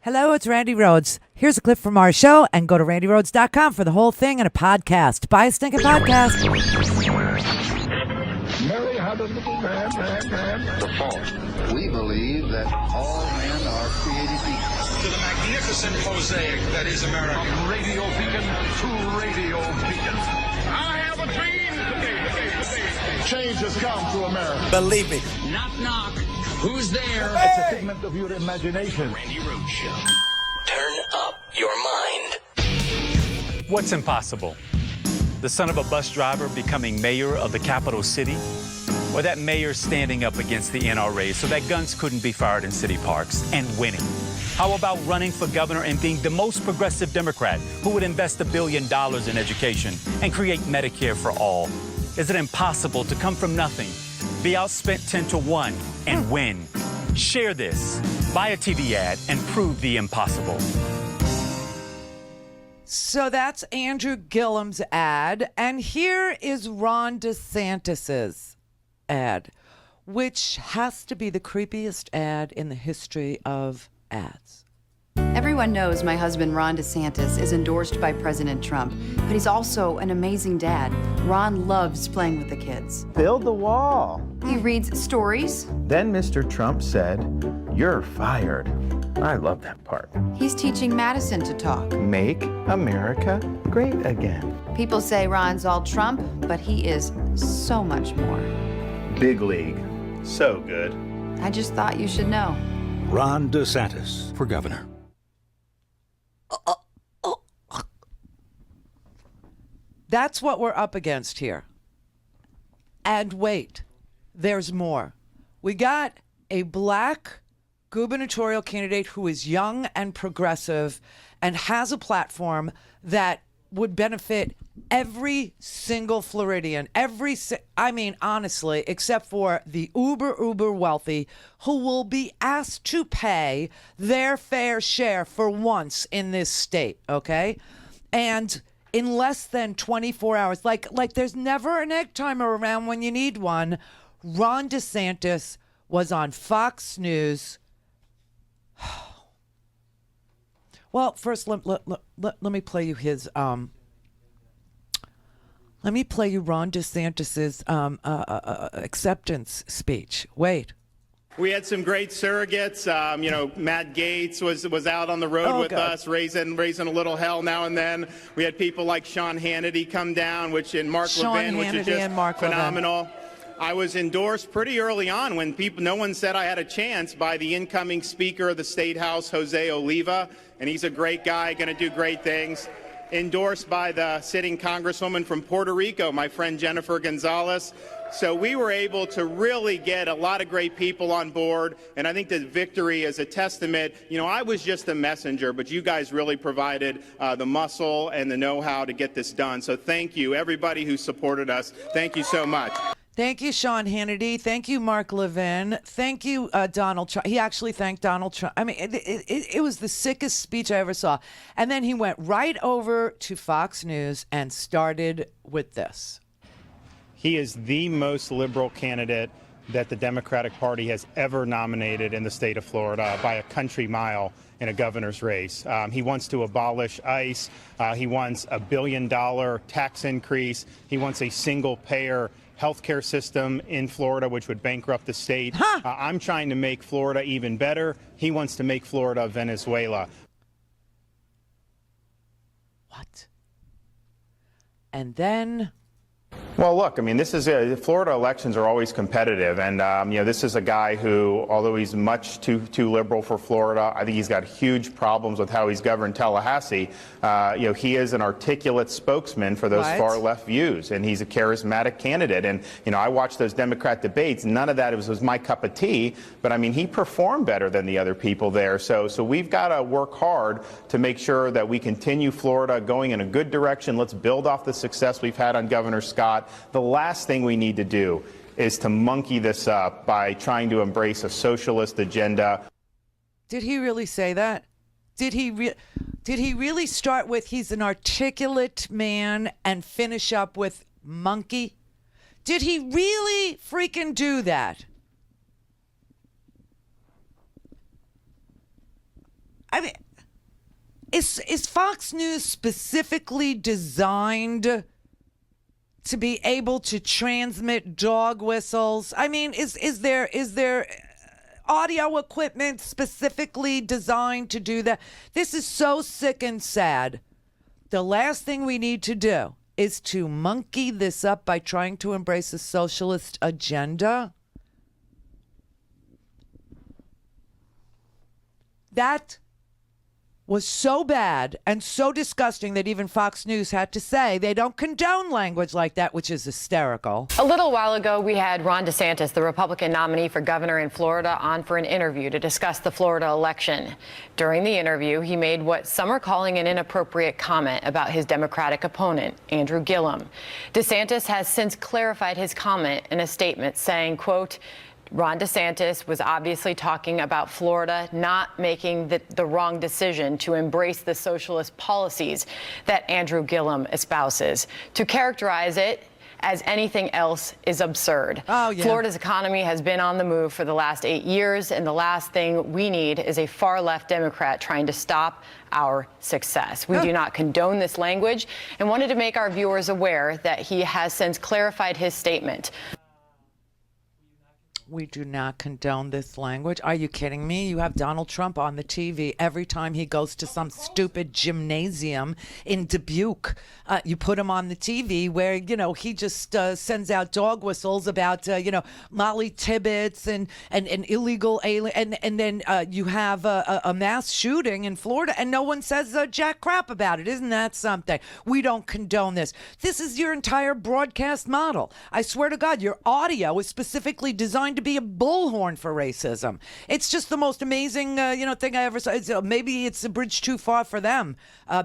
Hello, it's Randi Rhodes. Here's a clip from our show, and go to randyrhodes.com for the whole thing and a podcast. Buy a stinking podcast. Mary had a little man. The fault. We believe that all men are created equal. To the magnificent mosaic that is America. From radio beacon to radio beacon. I have a dream today. Change has come to America. Believe me. Knock, knock. Who's there? It's a figment of your imagination. Randi Rhodes Show. Turn up your mind. What's impossible? The son of a bus driver becoming mayor of the capital city? Or that mayor standing up against the NRA so that guns couldn't be fired in city parks and winning? How about running for governor and being the most progressive Democrat who would invest $1 billion in education and create Medicare for all? Is it impossible to come from nothing, be outspent 10-1 and win? Share this, buy a TV ad, and prove the impossible. So that's Andrew Gillum's ad, and here is Ron DeSantis's ad, which has to be the creepiest ad in the history of ads. Everyone knows my husband, Ron DeSantis, is endorsed by President Trump, but he's also an amazing dad. Ron loves playing with the kids. Build the wall. He reads stories. Then Mr. Trump said, "You're fired." I love that part. He's teaching Madison to talk. Make America great again. People say Ron's all Trump, but he is so much more. Big league. So good. I just thought you should know. Ron DeSantis for governor. That's what we're up against here. And wait, there's more. We got a black gubernatorial candidate who is young and progressive and has a platform that would benefit every single Floridian, honestly, except for the uber wealthy who will be asked to pay their fair share for once in this state, okay? And in less than 24 hours, like there's never an egg timer around when you need one, Ron DeSantis was on Fox News. Well, first, let me play you his let me play you Ron DeSantis's acceptance speech. Wait. We had some great surrogates. Matt Gaetz was out on the road with us, raising a little hell now and then. We had people like Sean Hannity come down, Mark Levin, which is just phenomenal. Levin. I was endorsed pretty early on when no one said I had a chance by the incoming Speaker of the State House, Jose Oliva, and he's a great guy, going to do great things. Endorsed by the sitting Congresswoman from Puerto Rico, my friend Jennifer Gonzalez. So we were able to really get a lot of great people on board, and I think the victory is a testament. I was just a messenger, but you guys really provided the muscle and the know-how to get this done. So thank you, everybody who supported us. Thank you so much. Thank you, Sean Hannity. Thank you, Mark Levin. Thank you, Donald Trump. He actually thanked Donald Trump. I mean, it was the sickest speech I ever saw. And then he went right over to Fox News and started with this. He is the most liberal candidate that the Democratic Party has ever nominated in the state of Florida by a country mile in a governor's race. He wants to abolish ICE. He wants $1 billion tax increase. He wants a single-payer healthcare system in Florida, which would bankrupt the state. I'm trying to make Florida even better. He wants to make Florida Venezuela. What? And then... Well, look, I mean, Florida elections are always competitive. And, this is a guy who, although he's much too liberal for Florida, I think he's got huge problems with how he's governed Tallahassee. He is an articulate spokesman for those far left views, and he's a charismatic candidate. And, I watched those Democrat debates. None of that was my cup of tea. But, I mean, he performed better than the other people there. So we've got to work hard to make sure that we continue Florida going in a good direction. Let's build off the success we've had on Governor Scott. The last thing we need to do is to monkey this up by trying to embrace a socialist agenda. Did he really say that? Did he really start with he's an articulate man and finish up with monkey? Did he really freaking do that? I mean, is Fox News specifically designed to be able to transmit dog whistles? I mean, is there audio equipment specifically designed to do that? This is so sick and sad. The last thing we need to do is to monkey this up by trying to embrace a socialist agenda. That was so bad and so disgusting that even Fox News had to say they don't condone language like that, which is hysterical. A little while ago, we had Ron DeSantis, the Republican nominee for governor in Florida, on for an interview to discuss the Florida election. During the interview, he made what some are calling an inappropriate comment about his Democratic opponent, Andrew Gillum. DeSantis has since clarified his comment in a statement saying, quote, Ron DeSantis was obviously talking about Florida not making the wrong decision to embrace the socialist policies that Andrew Gillum espouses. To characterize it as anything else is absurd. Oh, yeah. Florida's economy has been on the move for the last 8 years, and the last thing we need is a far-left Democrat trying to stop our success. We do not condone this language and wanted to make our viewers aware that he has since clarified his statement. We do not condone this language. Are you kidding me? You have Donald Trump on the TV every time he goes to some stupid gymnasium in Dubuque. You put him on the TV where, he just sends out dog whistles about, Molly Tibbetts and illegal alien. And then you have a mass shooting in Florida and no one says jack crap about it. Isn't that something? We don't condone this. This is your entire broadcast model. I swear to God, your audio is specifically designed to be a bullhorn for racism. It's just the most amazing, thing I ever saw. Maybe it's a bridge too far for them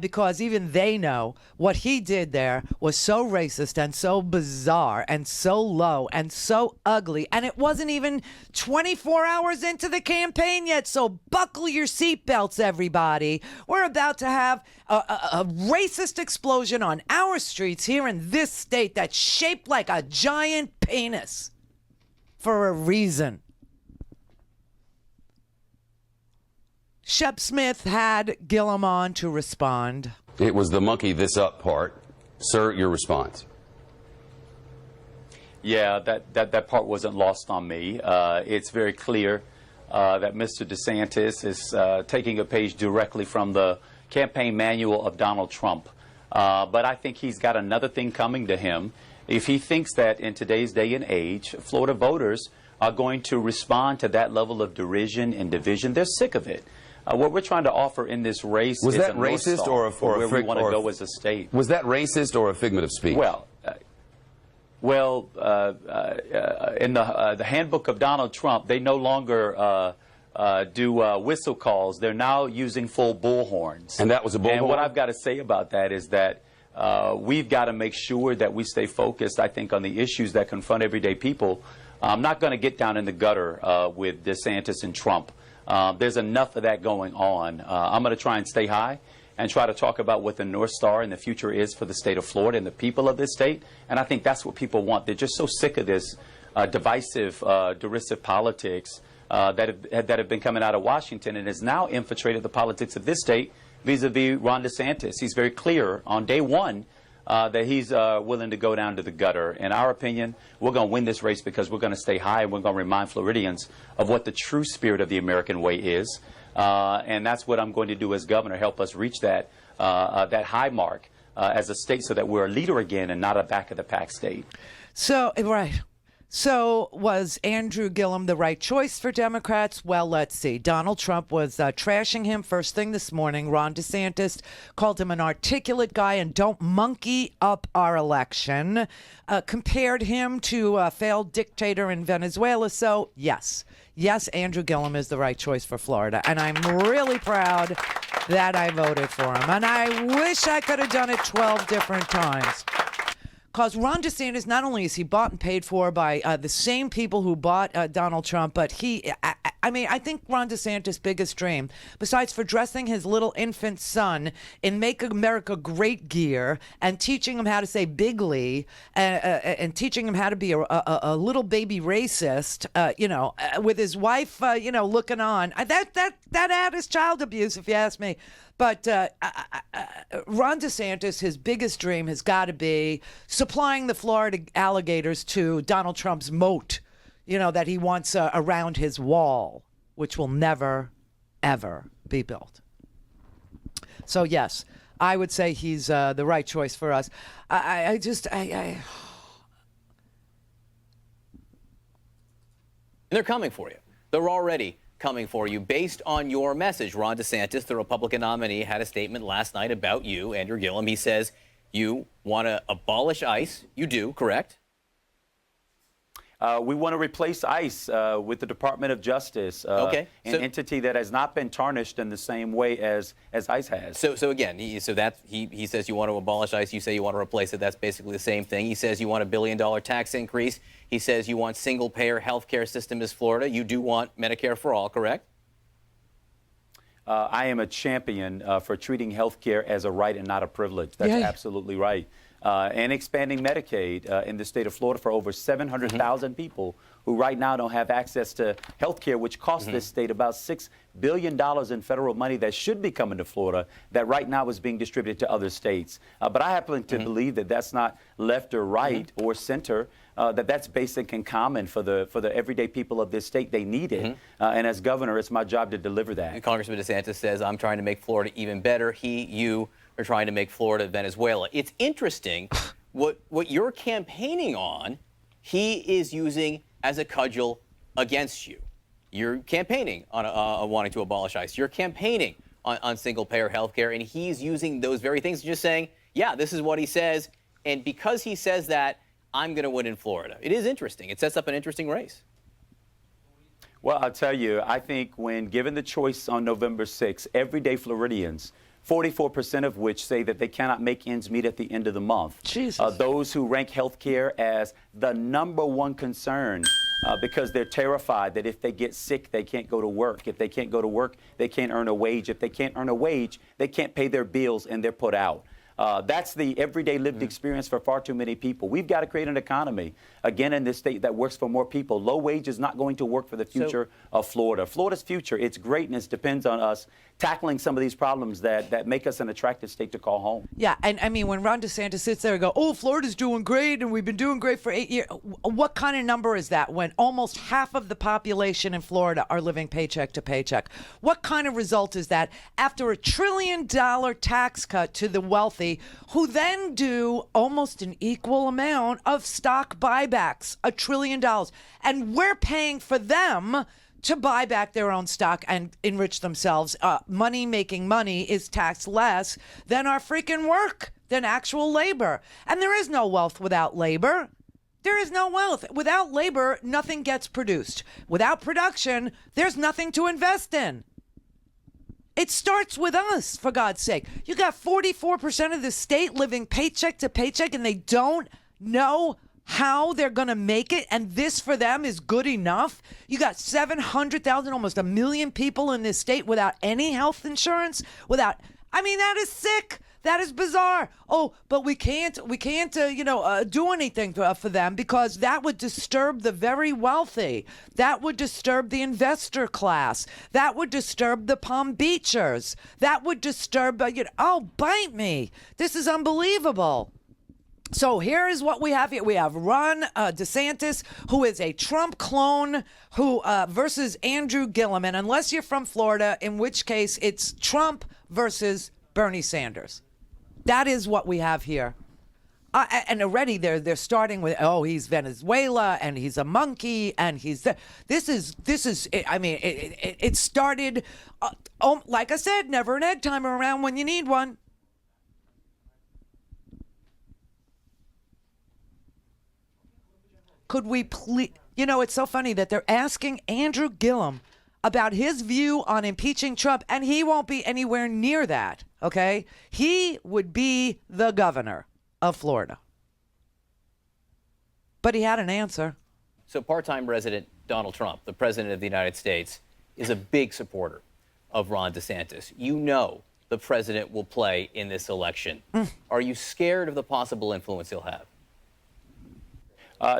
because even they know what he did there was so racist and so bizarre and so low and so ugly. And it wasn't even 24 hours into the campaign yet. So buckle your seatbelts, everybody. We're about to have a racist explosion on our streets here in this state that's shaped like a giant penis. For a reason. Shep Smith had Gillum on to respond. It was the monkey this up part. Sir, your response. Yeah, that part wasn't lost on me. It's very clear that Mr. DeSantis is taking a page directly from the campaign manual of Donald Trump. But I think he's got another thing coming to him. If he thinks that in today's day and age, Florida voters are going to respond to that level of derision and division, they're sick of it. What we're trying to offer in this race was is that a North racist Star or for where we want to go as a state. Was that racist or a figment of speech? Well, in the handbook of Donald Trump, they no longer do whistle calls. They're now using full bullhorns. And that was a bullhorn? And what I've got to say about that is that we've got to make sure that we stay focused, I think, on the issues that confront everyday people. I'm not going to get down in the gutter with DeSantis and Trump. There's enough of that going on. I'm going to try and stay high and try to talk about what the North Star and the future is for the state of Florida and the people of this state. And I think that's what people want. They're just so sick of this divisive, derisive politics that have been coming out of Washington and has now infiltrated the politics of this state vis-a-vis Ron DeSantis. He's very clear on day one that he's willing to go down to the gutter. In our opinion, we're going to win this race because we're going to stay high and we're going to remind Floridians of what the true spirit of the American way is. And that's what I'm going to do as governor, help us reach that high mark as a state so that we're a leader again and not a back-of-the-pack state. So, right. So was Andrew Gillum the right choice for Democrats? Well, let's see. Donald Trump was trashing him first thing this morning. Ron DeSantis called him an articulate guy and don't monkey up our election. Compared him to a failed dictator in Venezuela. So, yes, Andrew Gillum is the right choice for Florida. And I'm really proud that I voted for him. And I wish I could have done it 12 different times. Because Ron DeSantis, not only is he bought and paid for by the same people who bought Donald Trump, but I mean, I think Ron DeSantis' biggest dream, besides for dressing his little infant son in Make America Great gear and teaching him how to say bigly and teaching him how to be a little baby racist, with his wife, looking on. That ad is child abuse, if you ask me. But Ron DeSantis, his biggest dream has got to be supplying the Florida alligators to Donald Trump's moat, that he wants around his wall, which will never, ever be built. So, yes, I would say he's the right choice for us. And they're coming for you. They're already coming for you based on your message. Ron DeSantis, the Republican nominee, had a statement last night about you, Andrew Gillum. He says you want to abolish ICE. You do, correct? We want to replace ICE with the Department of Justice, an entity that has not been tarnished in the same way as ICE has. So again, he says you want to abolish ICE. You say you want to replace it. That's basically the same thing. He says you want $1 billion tax increase. He says you want single-payer health care system as Florida. You do want Medicare for all, correct? I am a champion for treating health care as a right and not a privilege. That's absolutely right. And expanding Medicaid in the state of Florida for over 700,000 people who right now don't have access to health care, which costs this state about $6 billion in federal money that should be coming to Florida that right now is being distributed to other states. But I happen to believe that that's not left or right or center, that's basic and common for the everyday people of this state. They need it. And as governor, it's my job to deliver that. And Congressman DeSantis says, I'm trying to make Florida even better. You are trying to make Florida Venezuela. It's interesting what you're campaigning on, he is using as a cudgel against you. You're campaigning on wanting to abolish ICE. You're campaigning on single-payer health care, and he's using those very things, just saying, yeah, this is what he says, and because he says that, I'm going to win in Florida. It is interesting. It sets up an interesting race. Well, I'll tell you, I think when given the choice on November 6th, everyday Floridians, 44% of which say that they cannot make ends meet at the end of the month. Jesus. Those who rank health care as the #1 concern because they're terrified that if they get sick, they can't go to work. If they can't go to work, they can't earn a wage. If they can't earn a wage, they can't pay their bills and they're put out. That's the everyday lived experience for far too many people. We've got to create an economy, again, in this state that works for more people. Low wage is not going to work for the future of Florida. Florida's future, its greatness depends on us tackling some of these problems that make us an attractive state to call home. Yeah, and I mean, when Ron DeSantis sits there and go, oh, Florida's doing great and we've been doing great for 8 years. What kind of number is that when almost half of the population in Florida are living paycheck to paycheck? What kind of result is that after $1 trillion tax cut to the wealthy, who then do almost an equal amount of stock buybacks, $1 trillion, and we're paying for them to buy back their own stock and enrich themselves. Making money is taxed less than our freaking work, than actual labor. And there is no wealth without labor. There is no wealth. Without labor, nothing gets produced. Without production, there's nothing to invest in. It starts with us, for God's sake. You got 44% of the state living paycheck to paycheck, and they don't know how they're going to make it, and this for them is good enough. You got 700,000, almost 1 million people in this state without any health insurance, that is sick. That is bizarre. Oh, but we can't do anything for them because that would disturb the very wealthy. That would disturb the investor class. That would disturb the Palm Beachers. That would disturb, bite me. This is unbelievable. So here is what we have here. We have Ron DeSantis, who is a Trump clone, versus Andrew Gillum. And unless you're from Florida, in which case it's Trump versus Bernie Sanders. That is what we have here. And already they're starting with, he's Venezuela and he's a monkey and he's this is it started like I said, never an egg timer around when you need one. Could we please, it's so funny that they're asking Andrew Gillum about his view on impeaching Trump, and he won't be anywhere near that, okay? He would be the governor of Florida. But he had an answer. So part-time resident Donald Trump, the president of the United States, is a big supporter of Ron DeSantis. You know the president will play in this election. Are you scared of the possible influence he'll have?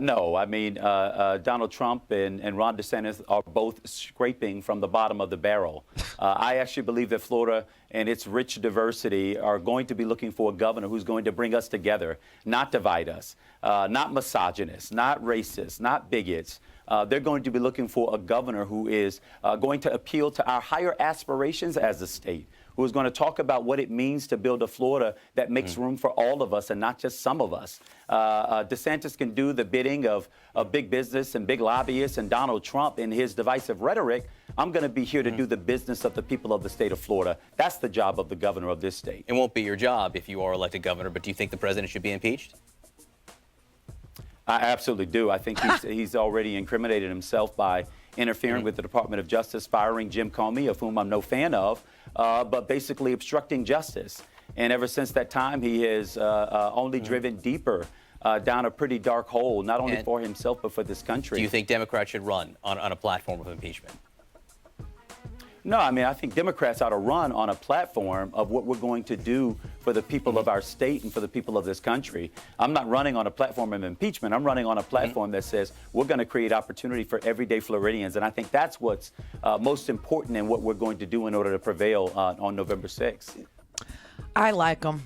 No, I mean, Donald Trump and Ron DeSantis are both scraping from the bottom of the barrel. I actually believe that Florida and its rich diversity are going to be looking for a governor who's going to bring us together, not divide us, not misogynists, not racists, not bigots. They're going to be looking for a governor who is going to appeal to our higher aspirations as a state, who is going to talk about what it means to build a Florida that makes room for all of us and not just some of us. DeSantis can do the bidding of big business and big lobbyists and Donald Trump in his divisive rhetoric. I'm going to be here to do the business of the people of the state of Florida. That's the job of the governor of this state. It won't be your job if you are elected governor, but do you think the president should be impeached? I absolutely do. I think he's already incriminated himself by interfering with the Department of Justice, firing Jim Comey, of whom I'm no fan of, but basically obstructing justice. And ever since that time, he has only driven deeper down a pretty dark hole, not only for himself, but for this country. Do you think Democrats should run on a platform of impeachment? No, I mean, I think Democrats ought to run on a platform of what we're going to do for the people of our state and for the people of this country. I'm not running on a platform of impeachment. I'm running on a platform that says we're going to create opportunity for everyday Floridians. And I think that's what's most important in what we're going to do in order to prevail on November 6th. I like them.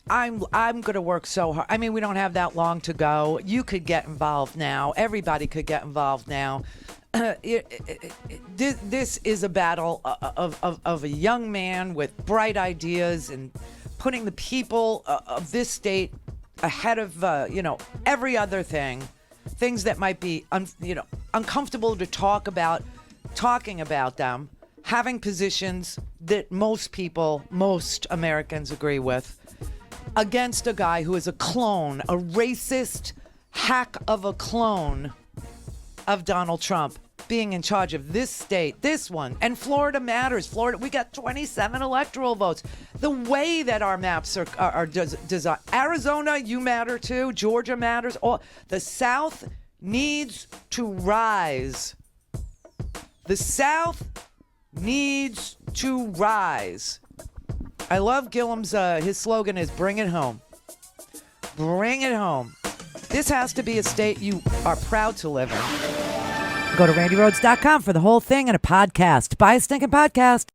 I'm going to work so hard. I mean, we don't have that long to go. You could get involved now. Everybody could get involved now. This is a battle of a young man with bright ideas and putting the people of this state ahead of every other things that might be uncomfortable to talk about, talking about them, having positions that most Americans agree with, against a guy who is a clone, a racist hack of a clone of Donald Trump being in charge of this state, this one. And Florida matters. Florida, we got 27 electoral votes. The way that our maps are designed. Arizona, you matter too. Georgia matters. The South needs to rise. The South needs to rise. I love Gillum's, his slogan is bring it home. Bring it home. This has to be a state you are proud to live in. Go to RandiRhodes.com for the whole thing and a podcast. Buy a stinking podcast.